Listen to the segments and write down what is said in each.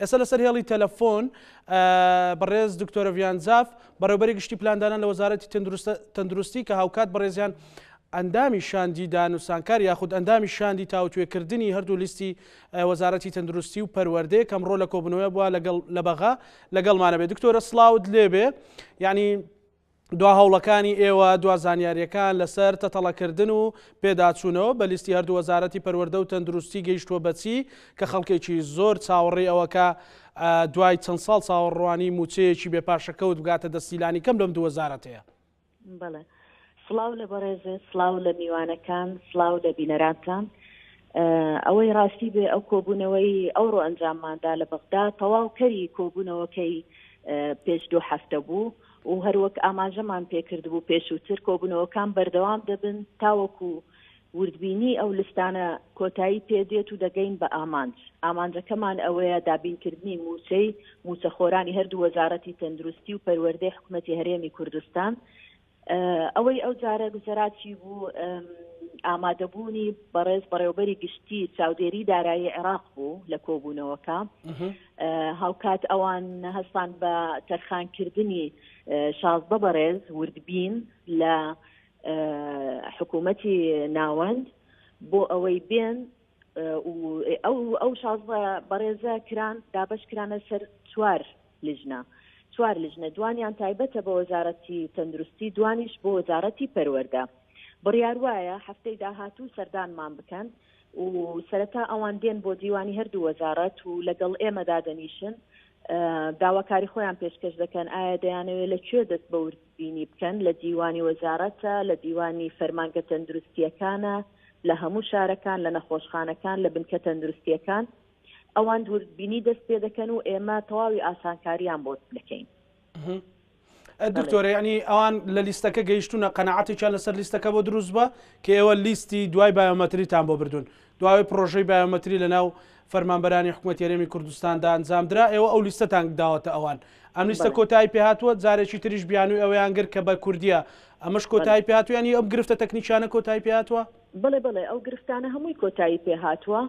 ئێستا لەسەر هێڵی تەلەفۆن بەڕێز دکتۆرە ڤیانزاف بەڕێوەبەری گشتی پلاندانان لە وەزارەتی تەندروستی کە هاوکات بەڕێزیان ئەندامی شاندی دانووسانکار یاخود ئەندامی شاندی تاوتوێکردنی هەردوو لیستی وەزارەتی تەندروستی و پەروەردەیە کەمڕۆ لە کۆبنەوەی بووە لە بەغا لەگەڵمانە بێت. دکتۆرە سڵاوت لێبێ، یعنی دوا هەوڵەکانی ئێوە دوا زانیاریەکان لەسەر تەتەڵەکردن و پێداچوونەوە بە لیستی هەردوو وەزارەتی پەروەردە و تەندروستی گەیشتووە بەچی کە خەڵکێکی زۆر چاوەڕێی ئەوەکە دوای چەند ساڵ چاوەڕوانی موچەیەکی بێپاشەکەوت بگاتە دەستیلانی کەم لەم دوو وەزارەتەیە. بەڵێ سڵاو لە بەڕێزێ، سڵاو لە میوانەکان، سڵاو لە بینەرانتان. ئەوەی ڕاستی بێ ئەو کۆبوونەوەی ئەوڕۆ ئەنجامماندا لە بەغدا تەواوکەری کۆبوونەوەکەی پێش 2 هەفتە بوو و هەروەک ئاماژەمان پێکرد بوو پێشووتر کۆبوونەوەکان بەردەوام دەبن تاوەکو وردبینی ئەو لستانە کۆتایی پێدێت و دەگەین بە ئامانجەکەمان ئەوەیە دابینکردنی موچەخۆرانی هەردوو وەزارەتی تەندروستی و پەروەردەی حکوومەتی هەرێمی کوردستان. ئەوەی ئەو جارە گوزەراتی بوو ئامادەبوونی بەڕێوەبەری گشتی چاودێری دارایی عێراق بوو لە کۆبوونەوەکە. هاوکات ئەوان هەستان بە تەرخانکردنی 16 بەڕێز وردبین لە حکوومەتی ناوەند بۆ ئەوەی بێن ئەو 16 بەڕێزە کران دابش کرانە سەر 4 لژنە دوانیان تایبەتە بە وەزارەتی تەندروستی، دوانیش بۆ وەزارەتی پەروەردە. بڕیار وایە هەفتەی داهاتوو سەردانمان بکەن و سەرەتا ئەوان دێن بۆ دیوانی هەردوو وەزارەت و لەگەڵ ئێمەدا دەنیشن داواکاری خۆیان پێشکەش دەکەن ئایا دەیانەوێت لەکوێ دەست بە وردبینی بکەن، لە دیوانی وەزارەتە، لە دیوانی فەرمانگە تەندروستیەکانە، لە هەموو شارەکان، لە نەخۆشخانەکان، لە بنکە تەندروستیەکان. ئەوان وردبینی دەست پێ دەکەن و ئێمە تەواوی ئاسانکاریان بۆ بکەین. دکتۆرە یعنی ئەوان لە لیستەکە گەیشتونە قەنەعەتێکیان لەسەر لیستەکە بۆ دروست بە کە ئێوە لیستی دوای بایۆمەتریتان بۆ بردون، دوای پرۆژەی بایۆمەتری لە ناو فەرمانبەرانی حکوومەتی هەرێمی کوردستاندا ئەنجامدرا، ئێوە ئەو لیستەتان داوەتە ئەوان. ئەم لیستە کۆتایی پێهاتووە، جارێکی تریش بیانووی ئەوەیان گر کە بە کوردیە ئەمەش کۆتایی پێهاتووە، ینی ئەم گرفتە تەکنیکیانە کۆتایی پێهاتووە؟ بڵێ ئەو گرفتانە هەمووی کۆتایی پێهاتووە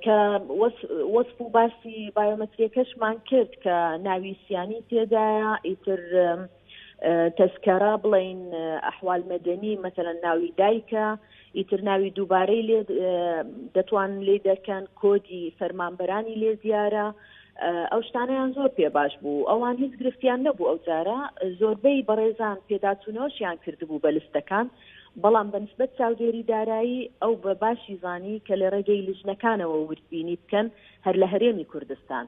کە وەسف و باسی بایۆمەتریەکەشمان کرد کە ناوی سیانی تێدایە، ئیتر تەسکەرە بڵین ئەحوال مەدەنی مەتەلەن ناوی دایکە، ئیتر ناوی دووبارەی لێ دەتوان لێ دەکەن، کۆدی فەرمانبەرانی لێ دیارە. ئەو شتانەیان زۆر پێ باش بوو، ئەوان هیچ گرفتیان نەبوو. ئەو جارە زۆربەی بەڕێزان پێداچوونەوەشیان کردبوو بە لستەکان، بەڵام بەنسبەت چاودێری دارایی ئەو بە باشی زانی کە لە ڕێگەی لیژنەکانەوە وردبینی بکەن هەر لە هەرێمی کوردستان.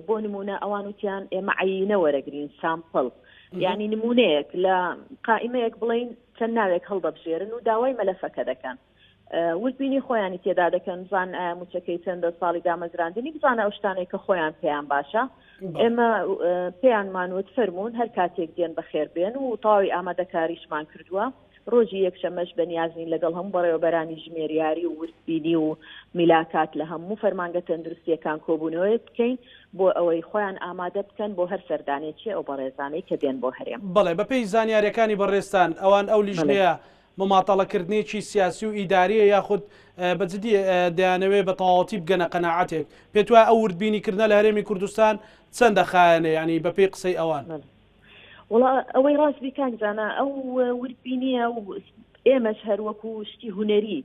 بۆ نمونە ئەوان وتیان ئێمە عەیینە وەرەگرین، سامپڵ، یعنی نمونەیەک لە قائمەیەک بڵین چەند ناوێک هەڵدەبژێرن و داوای مەلەفەکە دەکەن، وردبینی خۆیانی تێدا دەکەن، بزان ئایا موچەکەی چەندە ساڵی دامەزراندنی، بزانە ئەو شتانەی کە خۆیان پێیان باشە. ئێمە پێیانمانوت فەرمونون هەر کاتێک دێن بەخێر بێن و تەواوی ئامادەکاریشمان کردووە. ڕۆژی یەکشەمەش بەنیازین لەگەڵ هەموو بەڕێوەبەرانی ژمێریاری و وردبینی و میلاکات لە هەموو فەرمانگە تەندروستیەکان کۆبوونەوەی بکەین بۆ ئەوەی خۆیان ئامادە بکەن بۆ هەر سەردانێکی ئەو بەڕێزانەی کە دێن بۆ هەرێم. بەڵێ بەپێی زانیاریەکانی بەڕێستان ئەوان ئەو لیژنەیە مەماتەڵەکردنێکی سیاسی و ئیداریە یاخود بەجددی دەیانەوێت بە تەواوەتی بگەنە قەناعەتێک، پێت وایە ئەو وردبینیکردنە لە هەرێمی کوردستان چەندە خایەنە، ینی بەپێی قسەی ئەوان؟ وڵا ئەوەی ڕاست بیکانجانە ئەو وردبینیە و ئێمەش هەر وەکو شتی هونەری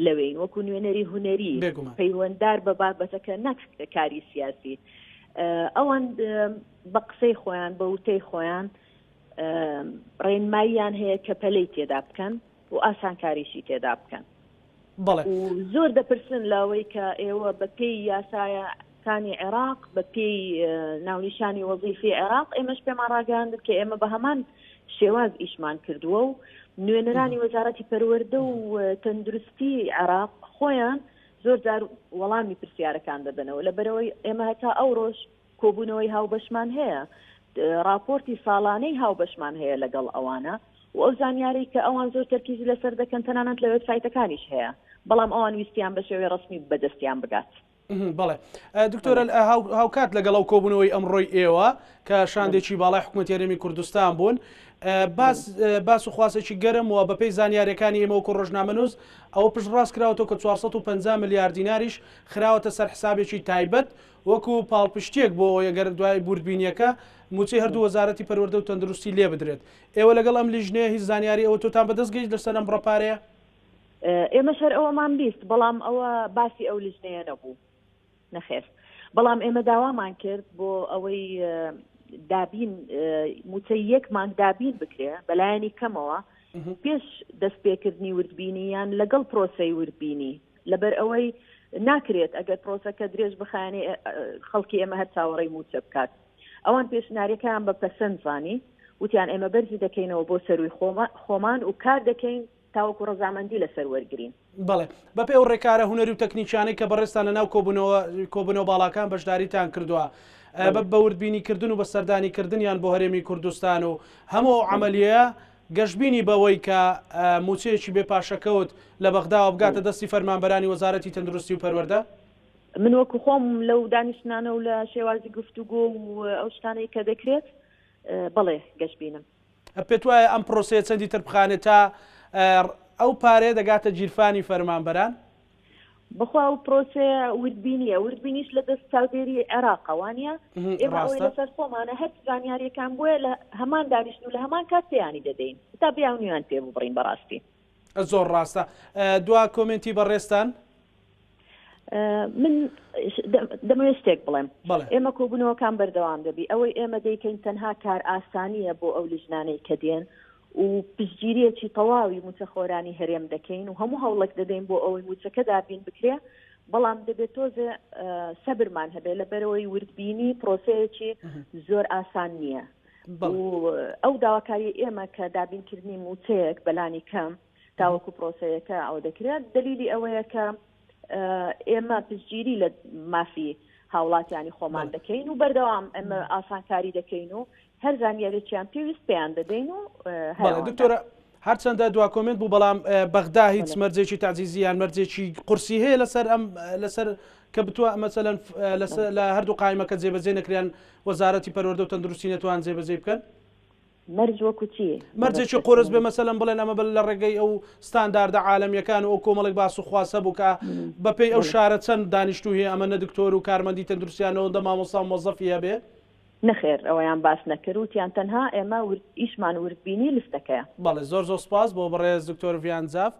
لەوەین، وەکو نوێنەری هونەری پەیوەنددار بە بابەتەکە نەک کاری سیاسی. ئەوان بە قسەی خۆیان بە وتەی خۆیان ڕێنماییان هەیە کە پەلەی تێدا بکەن و ئاسانکاریشی تێدا بکەن. زۆر دەپرسن لەوەی کە ئێوە بە پێی یاسایە کانی عێراق، بە پێی ناونیشانی وەزیفی عێراق، ئێمەش پێمان ڕاگەاندن کە ئێمە بە هەمان شێواز ئیشمان کردووە و نوێنەرانی وەزارەتی پەروەردە و تەندروستی عێراق خۆیان زۆر جار وەڵامی پرسیارەکان دەبنەوە، لەبەرەوەی ئێمە هەتا ئەو ڕۆژ کۆبوونەوەی هاوبەشمان هەیە، راپۆرتی ساڵانەی هاوبەشمان هەیە لەگەڵ ئەوانە و ئەو زانیاری کە ئەوان زۆر تەرکیزی لەسەر دەکەن تەنانەت لە وێبسایتەکانیش هەیە، بەڵام ئەوان ویستیان بە شێوەی ڕسمی بەدەستیان بگات. بەڵێ دکتۆرە هاوکات لەگەڵ ئەو کۆبوونەوەی ئەمڕۆی ئێوە کە شاندێکی باڵای حکوومەتی هەرێمی کوردستان بوون باس و خواسێکی گەرم و بەپێی زانیاریەکانی ئێمە وەکو ڕۆژنامەنووس ئەوە پشتڕاست کراوەتەوە کە 450 ملیار دیناریش خراوەتە سەر حسابێکی تایبەت وەکو پاڵپشتێک بۆ ئەگەر دوای بوردبینیەکە موچەی هەردوو وەزارەتی پەروەردە و تەندروستی لێ بدرێت. ئێوە لەگەڵ ئەم لیژنەیە هیچ زانیاری ئەوە تۆتان بەدەستگەیت لەسەر ئەم ڕەپارەیە؟ ئێمە شەر ئەوەمان بیست بەڵام ئەوە باسی ئەو لیژنەیە نەبوو نەخێر بەڵام ئێمە داوامان کرد بۆ ئەوەی دابین موچەی یەک مانگ دابین بکرێ بەلایەنی کەمەوە پێش دەستپێکردنی وردبینیان لەگەڵ پرۆسەی وردبینی لەبەر ئەوەی ناکرێت ئەگەر پرۆسەکە درێژ بخانێ خەڵکی ئێمە هەر چاوەڕێی موچە بکات ئەوان پێشناریەکەیان بە پەسەند زانی وتیان ئێمە بەرزی دەکەینەوە بۆ سەروی خۆمان و کار دەکەین تاوەکو ڕەزامەندی لەسەر وەرگرین. بەڵێ بەپێ ئەو ڕێکارە هونەری و تەکنیکیانەی کە بەڕێستان لەناو کۆبوونەوە باڵاکان بەشداریتان کردووە بە وردبینیکردن و بە سەردانیکردنیان بۆ هەرێمی کوردستان و هەموو عملیە گەشتبینی بەوەی کە موچەیەکی بێ پاشەکەوت لە بەغداوە بگاتە دەستی فەرمانبەرانی وەزارەتی تەندروستی و پەروەردە؟ من وەکو خۆم لەو دانیشتانە و لە شێوازی گفتوگۆ و ئەو شتانەی کە دەکرێت بەڵێ گەشتبینم. پێت وایە ئەم پرۆسەیە چەندی تر بخانێت تا ئەو پارێ دەگاتە گیرفانی فەرمانبەران؟ بخوا ئەو پرۆسەیە وردبینیە وردبینیش لە دەست چاودێری عێراقەوانە ئێمە ئەوەی لەسەر خۆمانە هەر زانیاریەکان بووە لە هەمان دانیشتن و لە هەمان کات پێیانی دەدەین تا بیاونیان پێ ببڕین بەڕاستی. زۆر ڕاستە. دوا کۆمنتی بەڕێستان من دەمەوێت شتێک بڵێم ئێمە کۆبوونەوەکان بەردەوام دەبی ئەوەی ئێمە دەیکەین تەنها کار ئاسانیە بۆ ئەو لیژنانەی کە دێن و پشتگیریەکی تەواوی موچەخۆرانی هەرێم دەکەین و هەموو هەوڵێک دەدەین بۆ ئەوەی موچەکە دابین بکرێ بەڵام دەبێت تۆزێ سەبرمان هەبێت لەبەرەوەی وردبینی پرۆسەیەکی زۆر ئاسان نییە ئەو داواکاری ئێمە کە دابینکردنی موچەیەک بەلانی کەم تاوەکو پرۆسەیەەکە ئەو دەکرێت دلیلی ئەوەیە کە ئێمە پشتگیری لە مافی هاوڵاتیانی خۆمان دەکەین و بەردەوام ئەمە ئاسانکاری دەکەین و هەر زانیاریەکیان پێویست پێیان دەدەین و دکتۆرە هەرچەندە دوا کۆمنت بوو بەڵام بەغدا هیچ مەرجێکی تعزیزیان مەرجێکی قورسی هەیە لەسەر کە بتوە مەسەلەن لە هەردوو قایمەکە جێبەجێ نەکریان وەزارەتی پەروەردە و تەندروستی نەتوان جێبەجێ بکەن؟ مەرج وەکو چی؟ مەرجێکی قورس بێ مەسەلەن بڵێن ئەمە لە ڕێگەی ئەو ستانداردە عالەمیەکان و ئەو کۆمەڵێک باس و خواسە بوو کە بەپێی ئەو شارە چەند دانیشتوو هەیە ئەمە نە دکتۆر و کارمەندی تەندروستیانەوە دە مامۆستا و مۆزەفی هەبێ؟ نەخێر ئەوەیان باس نەکردوتیان تەنها ئێمە ئیشمان وردبینی لستەکەیە. بەڵێ زۆر سپاس بۆ بەڕێز دکتۆر ڤیانزاف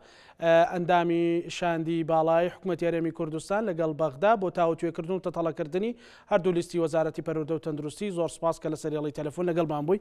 ئەندامی شاندی باڵای حکوومەتی هەرێمی کوردستان لەگەڵ بەغدا بۆ تاوتوێکردن و تەتەڵەکردنی هەردوو لیستی وەزارەتی پەروەردە و تەندروستی زۆر سپاس کە لە سەریاڵی تەلەفۆن لەگەڵمان بووی.